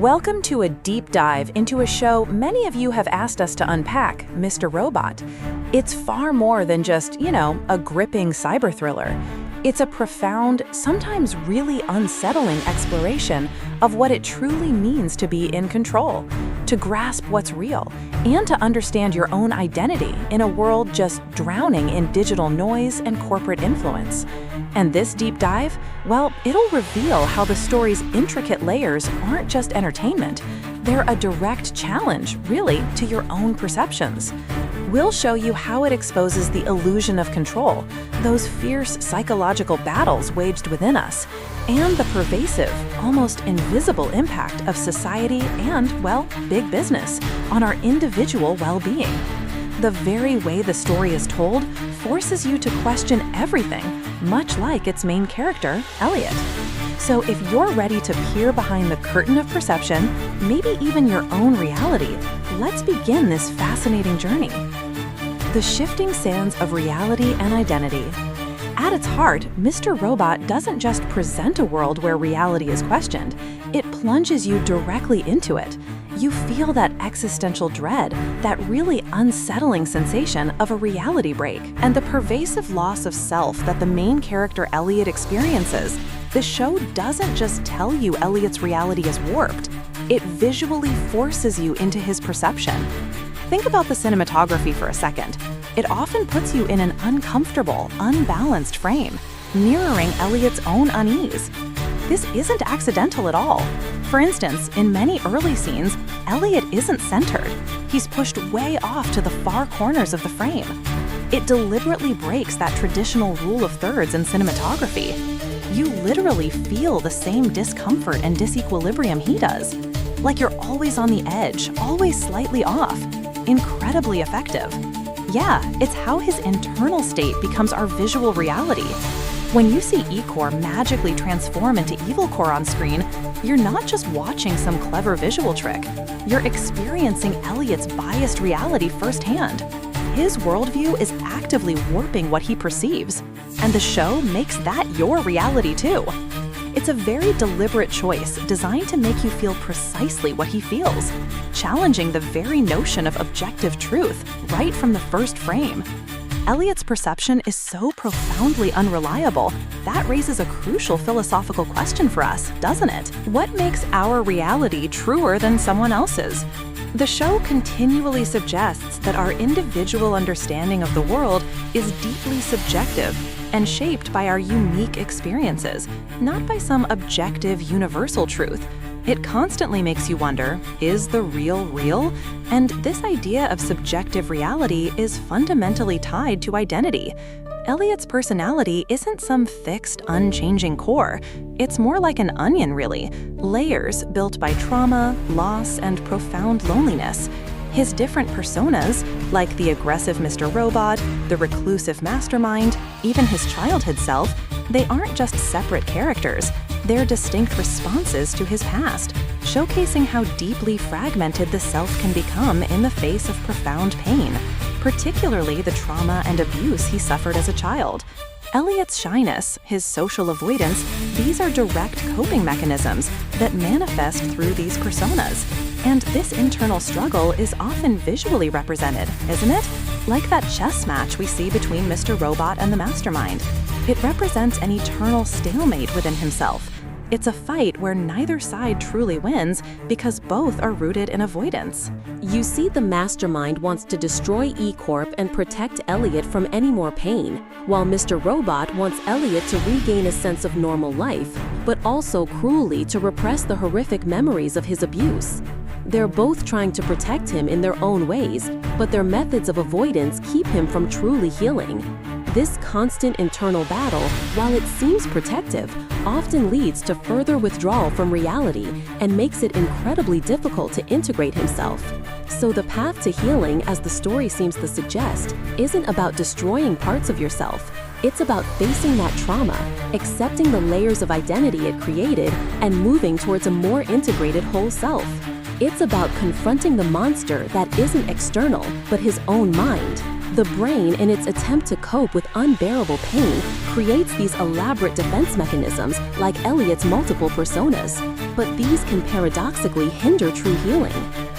Welcome to a deep dive into a show many of you have asked us to unpack, Mr. Robot. It's far more than just, a gripping cyber thriller. It's a profound, sometimes really unsettling exploration of what it truly means to be in control, to grasp what's real, and to understand your own identity in a world just drowning in digital noise and corporate influence. And this deep dive, well, it'll reveal how the story's intricate layers aren't just entertainment. They're a direct challenge, really, to your own perceptions. We'll show you how it exposes the illusion of control, those fierce psychological battles waged within us, and the pervasive, almost invisible impact of society and, well, big business on our individual well-being. The very way the story is told forces you to question everything, much like its main character, Elliot. So if you're ready to peer behind the curtain of perception, maybe even your own reality, let's begin this fascinating journey. The shifting sands of reality and identity. At its heart, Mr. Robot doesn't just present a world where reality is questioned, it plunges you directly into it. You feel that existential dread, that really unsettling sensation of a reality break, and the pervasive loss of self that the main character Elliot experiences. The show doesn't just tell you Elliot's reality is warped, it visually forces you into his perception. Think about the cinematography for a second. It often puts you in an uncomfortable, unbalanced frame, mirroring Elliot's own unease. This isn't accidental at all. For instance, in many early scenes, Elliot isn't centered. He's pushed way off to the far corners of the frame. It deliberately breaks that traditional rule of thirds in cinematography. You literally feel the same discomfort and disequilibrium he does. Like you're always on the edge, always slightly off. Incredibly effective. Yeah, it's how his internal state becomes our visual reality. When you see E-Core magically transform into Evil Core on screen, you're not just watching some clever visual trick. You're experiencing Elliot's biased reality firsthand. His worldview is actively warping what he perceives, and the show makes that your reality too. It's a very deliberate choice designed to make you feel precisely what he feels, challenging the very notion of objective truth right from the first frame. Elliot's perception is so profoundly unreliable, that raises a crucial philosophical question for us, doesn't it? What makes our reality truer than someone else's? The show continually suggests that our individual understanding of the world is deeply subjective and shaped by our unique experiences, not by some objective universal truth. It constantly makes you wonder, is the real real? And this idea of subjective reality is fundamentally tied to identity. Elliot's personality isn't some fixed, unchanging core. It's more like an onion, really. Layers built by trauma, loss, and profound loneliness. His different personas, like the aggressive Mr. Robot, the reclusive mastermind, even his childhood self, they aren't just separate characters. They're distinct responses to his past, showcasing how deeply fragmented the self can become in the face of profound pain, particularly the trauma and abuse he suffered as a child. Elliot's shyness, his social avoidance, these are direct coping mechanisms that manifest through these personas. And this internal struggle is often visually represented, isn't it? Like that chess match we see between Mr. Robot and the Mastermind. It represents an eternal stalemate within himself. It's a fight where neither side truly wins because both are rooted in avoidance. You see, the Mastermind wants to destroy E-Corp and protect Elliot from any more pain, while Mr. Robot wants Elliot to regain a sense of normal life, but also cruelly to repress the horrific memories of his abuse. They're both trying to protect him in their own ways, but their methods of avoidance keep him from truly healing. This constant internal battle, while it seems protective, often leads to further withdrawal from reality and makes it incredibly difficult to integrate himself. So the path to healing, as the story seems to suggest, isn't about destroying parts of yourself. It's about facing that trauma, accepting the layers of identity it created, and moving towards a more integrated whole self. It's about confronting the monster that isn't external, but his own mind. The brain, in its attempt to cope with unbearable pain, creates these elaborate defense mechanisms like Elliot's multiple personas. But these can paradoxically hinder true healing.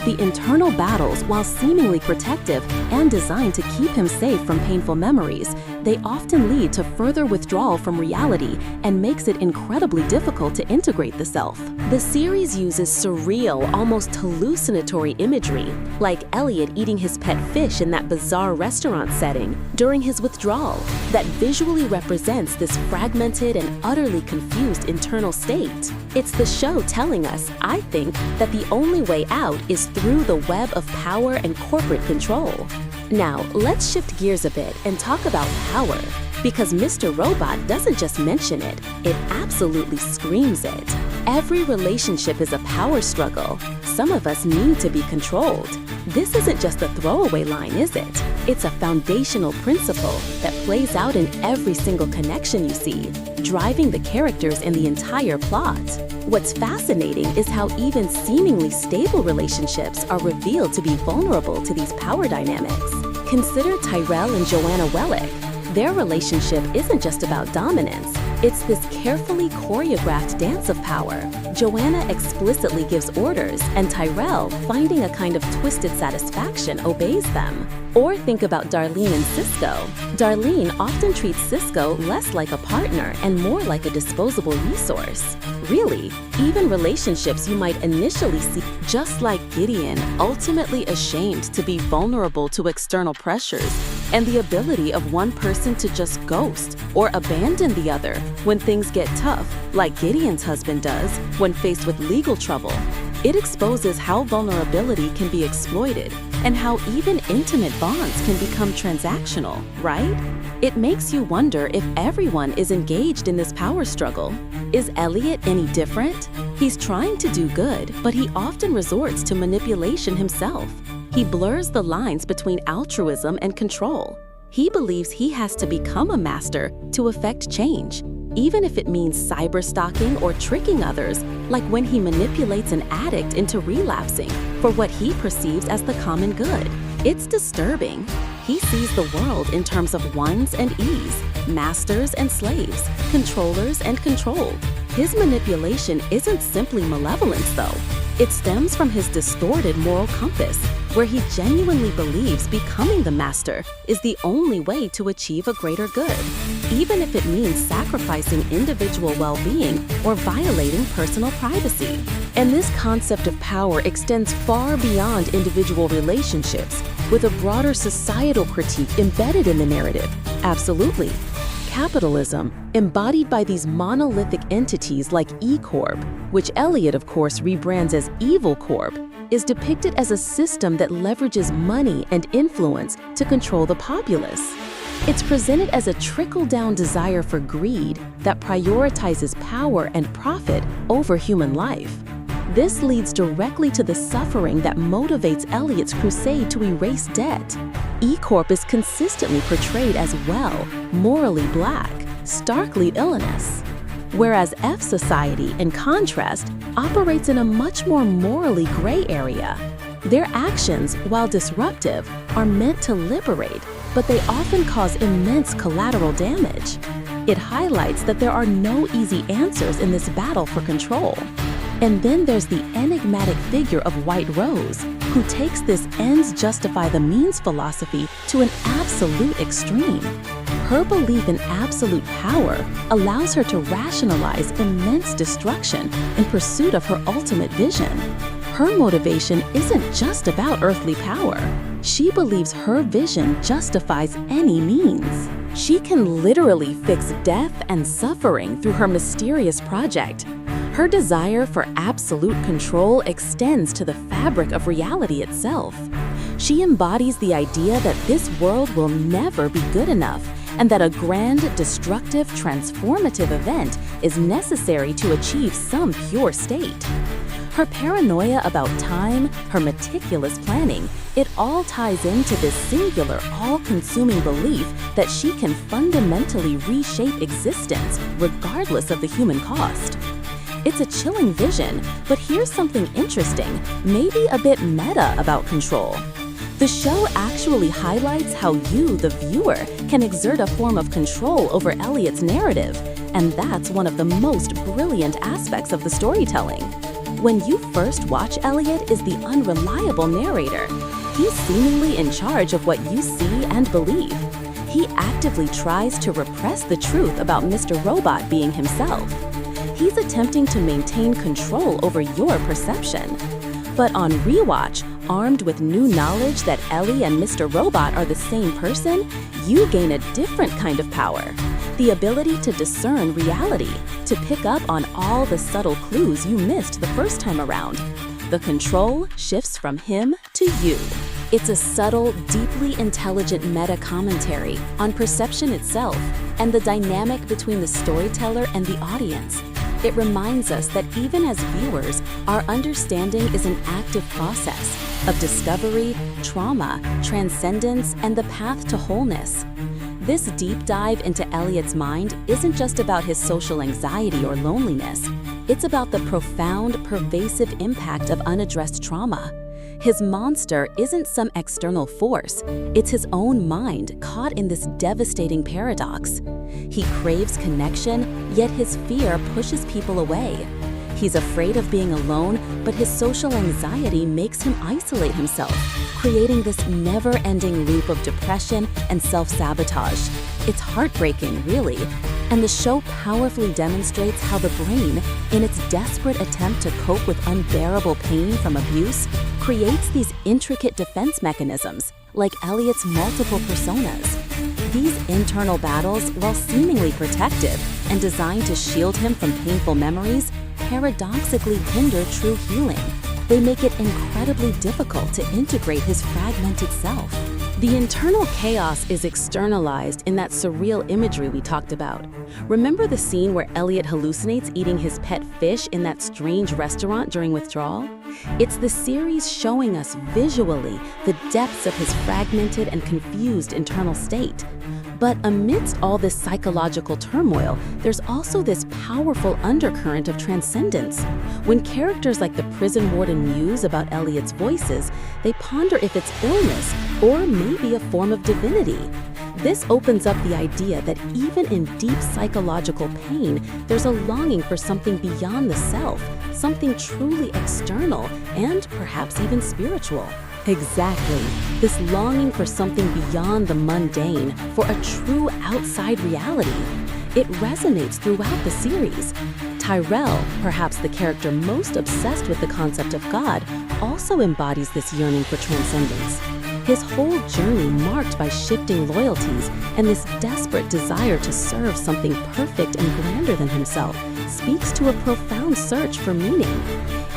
The internal battles, while seemingly protective and designed to keep him safe from painful memories, they often lead to further withdrawal from reality and makes it incredibly difficult to integrate the self. The series uses surreal, almost hallucinatory imagery, like Elliot eating his pet fish in that bizarre restaurant setting during his withdrawal, that visually represents this fragmented and utterly confused internal state. It's the show telling us, I think, that the only way out is through the web of power and corporate control. Now, let's shift gears a bit and talk about power. Because Mr. Robot doesn't just mention it, it absolutely screams it. Every relationship is a power struggle. Some of us need to be controlled. This isn't just a throwaway line, is it? It's a foundational principle that plays out in every single connection you see, driving the characters in the entire plot. What's fascinating is how even seemingly stable relationships are revealed to be vulnerable to these power dynamics. Consider Tyrell and Joanna Wellick. Their relationship isn't just about dominance. It's this carefully choreographed dance of power. Joanna explicitly gives orders, and Tyrell, finding a kind of twisted satisfaction, obeys them. Or think about Darlene and Cisco. Darlene often treats Cisco less like a partner and more like a disposable resource. Really, even relationships you might initially see, just like Gideon, ultimately ashamed to be vulnerable to external pressures, and the ability of one person to just ghost or abandon the other when things get tough, like Gideon's husband does when faced with legal trouble. It exposes how vulnerability can be exploited and how even intimate bonds can become transactional, right? It makes you wonder if everyone is engaged in this power struggle. Is Elliot any different? He's trying to do good, but he often resorts to manipulation himself. He blurs the lines between altruism and control. He believes he has to become a master to effect change, even if it means cyber-stalking or tricking others, like when he manipulates an addict into relapsing for what he perceives as the common good. It's disturbing. He sees the world in terms of ones and ease, masters and slaves, controllers and controlled. His manipulation isn't simply malevolence, though. It stems from his distorted moral compass, where he genuinely believes becoming the master is the only way to achieve a greater good, even if it means sacrificing individual well-being or violating personal privacy. And this concept of power extends far beyond individual relationships, with a broader societal critique embedded in the narrative. Absolutely. Capitalism, embodied by these monolithic entities like E Corp, which Elliot, of course, rebrands as Evil Corp, is depicted as a system that leverages money and influence to control the populace. It's presented as a trickle-down desire for greed that prioritizes power and profit over human life. This leads directly to the suffering that motivates Elliot's crusade to erase debt. E Corp is consistently portrayed as well, morally black, starkly villainous. Whereas F Society, in contrast, operates in a much more morally gray area. Their actions, while disruptive, are meant to liberate, but they often cause immense collateral damage. It highlights that there are no easy answers in this battle for control. And then there's the enigmatic figure of White Rose, who takes this ends justify the means philosophy to an absolute extreme. Her belief in absolute power allows her to rationalize immense destruction in pursuit of her ultimate vision. Her motivation isn't just about earthly power. She believes her vision justifies any means. She can literally fix death and suffering through her mysterious project. Her desire for absolute control extends to the fabric of reality itself. She embodies the idea that this world will never be good enough, and that a grand, destructive, transformative event is necessary to achieve some pure state. Her paranoia about time, her meticulous planning, it all ties into this singular, all-consuming belief that she can fundamentally reshape existence regardless of the human cost. It's a chilling vision, but here's something interesting, maybe a bit meta about control. The show actually highlights how you, the viewer, can exert a form of control over Elliot's narrative, and that's one of the most brilliant aspects of the storytelling. When you first watch, Elliot is the unreliable narrator. He's seemingly in charge of what you see and believe. He actively tries to repress the truth about Mr. Robot being himself. He's attempting to maintain control over your perception. But on rewatch, armed with new knowledge that Ellie and Mr. Robot are the same person, you gain a different kind of power. The ability to discern reality, to pick up on all the subtle clues you missed the first time around. The control shifts from him to you. It's a subtle, deeply intelligent meta-commentary on perception itself and the dynamic between the storyteller and the audience. It reminds us that even as viewers, our understanding is an active process of discovery, trauma, transcendence, and the path to wholeness. This deep dive into Elliot's mind isn't just about his social anxiety or loneliness. It's about the profound, pervasive impact of unaddressed trauma. His monster isn't some external force. It's his own mind caught in this devastating paradox. He craves connection, yet his fear pushes people away. He's afraid of being alone, but his social anxiety makes him isolate himself, creating this never-ending loop of depression and self-sabotage. It's heartbreaking, really. And the show powerfully demonstrates how the brain, in its desperate attempt to cope with unbearable pain from abuse, creates these intricate defense mechanisms, like Elliot's multiple personas. These internal battles, while seemingly protective and designed to shield him from painful memories, paradoxically hinder true healing. They make it incredibly difficult to integrate his fragmented self. The internal chaos is externalized in that surreal imagery we talked about. Remember the scene where Elliot hallucinates eating his pet fish in that strange restaurant during withdrawal? It's the series showing us visually the depths of his fragmented and confused internal state. But amidst all this psychological turmoil, there's also this powerful undercurrent of transcendence. When characters like the prison warden muse about Elliot's voices, they ponder if it's illness or maybe a form of divinity. This opens up the idea that even in deep psychological pain, there's a longing for something beyond the self, something truly external and perhaps even spiritual. Exactly. This longing for something beyond the mundane, for a true outside reality. It resonates throughout the series. Tyrell, perhaps the character most obsessed with the concept of God, also embodies this yearning for transcendence. His whole journey marked by shifting loyalties and this desperate desire to serve something perfect and grander than himself speaks to a profound search for meaning.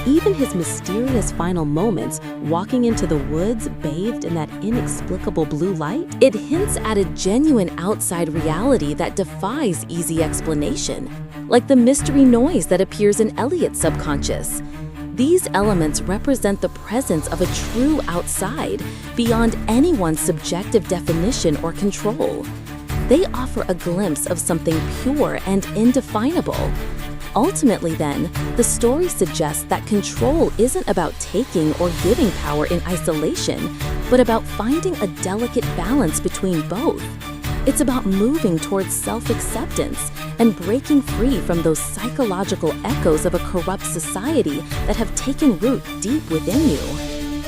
Even his mysterious final moments, walking into the woods bathed in that inexplicable blue light, it hints at a genuine outside reality that defies easy explanation, like the mystery noise that appears in Elliot's subconscious. These elements represent the presence of a true outside, beyond anyone's subjective definition or control. They offer a glimpse of something pure and indefinable. Ultimately, then, the story suggests that control isn't about taking or giving power in isolation, but about finding a delicate balance between both. It's about moving towards self-acceptance and breaking free from those psychological echoes of a corrupt society that have taken root deep within you.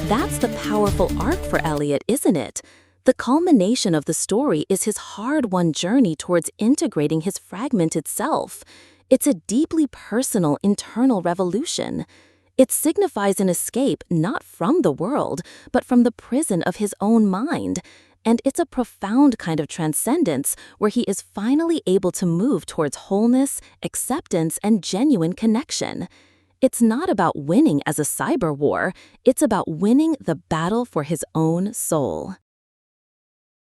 That's the powerful arc for Elliot, isn't it? The culmination of the story is his hard-won journey towards integrating his fragmented self. It's a deeply personal internal revolution. It signifies an escape not from the world, but from the prison of his own mind. And it's a profound kind of transcendence where he is finally able to move towards wholeness, acceptance, and genuine connection. It's not about winning as a cyber war, it's about winning the battle for his own soul.